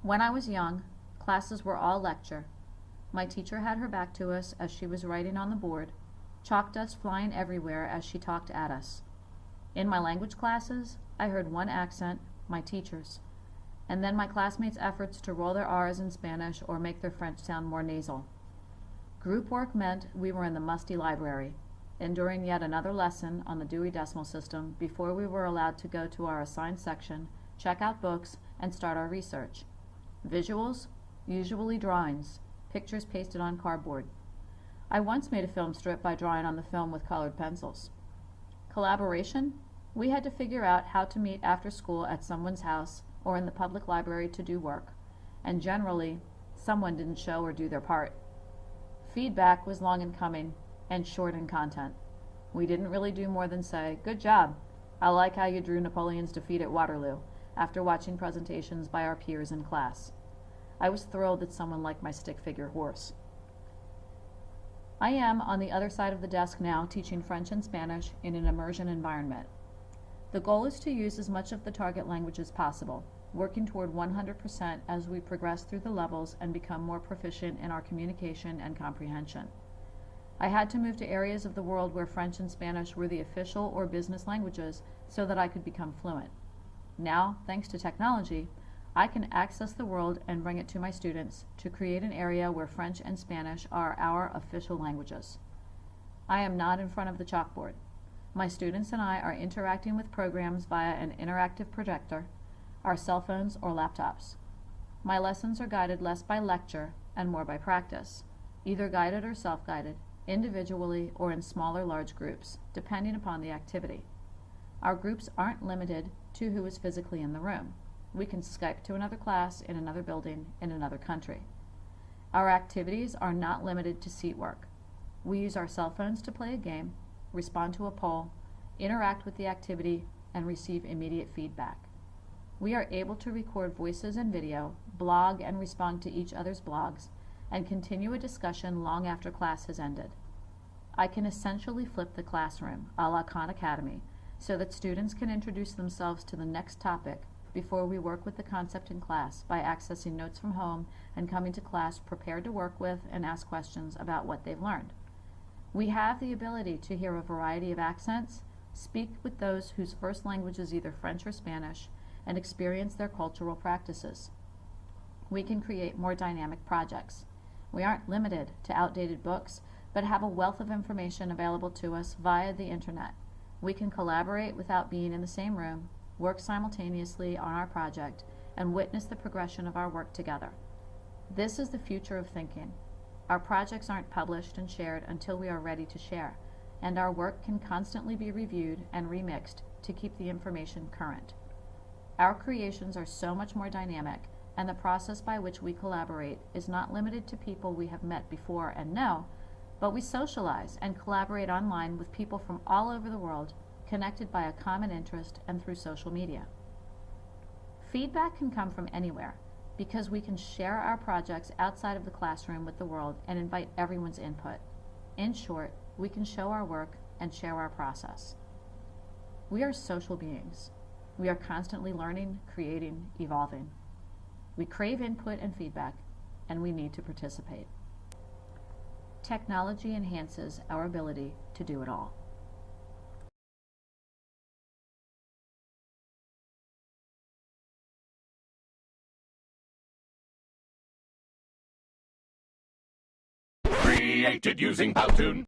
When I was young, classes were all lecture. My teacher had her back to us as she was writing on the board, chalk dust flying everywhere as she talked at us. In my language classes, I heard one accent, my teacher's, and then my classmates' efforts to roll their R's in Spanish or make their French sound more nasal. Group work meant we were in the musty library, enduring yet another lesson on the Dewey Decimal System before we were allowed to go to our assigned section, check out books, and start our research. Visuals, usually drawings, pictures pasted on cardboard. I once made a film strip by drawing on the film with colored pencils. Collaboration? We had to figure out how to meet after school at someone's house or in the public library to do work, and generally, someone didn't show or do their part. Feedback was long in coming and short in content. We didn't really do more than say, "Good job. I like how you drew Napoleon's defeat at Waterloo," after watching presentations by our peers in class. I was thrilled that someone liked my stick figure horse. I am on the other side of the desk now teaching French and Spanish in an immersion environment. The goal is to use as much of the target language as possible, working toward 100% as we progress through the levels and become more proficient in our communication and comprehension. I had to move to areas of the world where French and Spanish were the official or business languages so that I could become fluent. Now, thanks to technology, I can access the world and bring it to my students to create an area where French and Spanish are our official languages. I am not in front of the chalkboard. My students and I are interacting with programs via an interactive projector, our cell phones or laptops. My lessons are guided less by lecture and more by practice, either guided or self-guided, individually or in smaller large groups, depending upon the activity. Our groups aren't limited to who is physically in the room. We can Skype to another class in another building in another country. Our activities are not limited to seat work. We use our cell phones to play a game, respond to a poll, interact with the activity, and receive immediate feedback. We are able to record voices and video, blog and respond to each other's blogs, and continue a discussion long after class has ended. I can essentially flip the classroom, a la Khan Academy, so that students can introduce themselves to the next topic before we work with the concept in class by accessing notes from home and coming to class prepared to work with and ask questions about what they've learned. We have the ability to hear a variety of accents, speak with those whose first language is either French or Spanish, and experience their cultural practices. We can create more dynamic projects. We aren't limited to outdated books, but have a wealth of information available to us via the internet. We can collaborate without being in the same room, work simultaneously on our project, and witness the progression of our work together. This is the future of thinking. Our projects aren't published and shared until we are ready to share, and our work can constantly be reviewed and remixed to keep the information current. Our creations are so much more dynamic, and the process by which we collaborate is not limited to people we have met before and know, but we socialize and collaborate online with people from all over the world, connected by a common interest and through social media. Feedback can come from anywhere because we can share our projects outside of the classroom with the world and invite everyone's input. In short, we can show our work and share our process. We are social beings. We are constantly learning, creating, evolving. We crave input and feedback, and we need to participate. Technology enhances our ability to do it all. Created using Powtoon.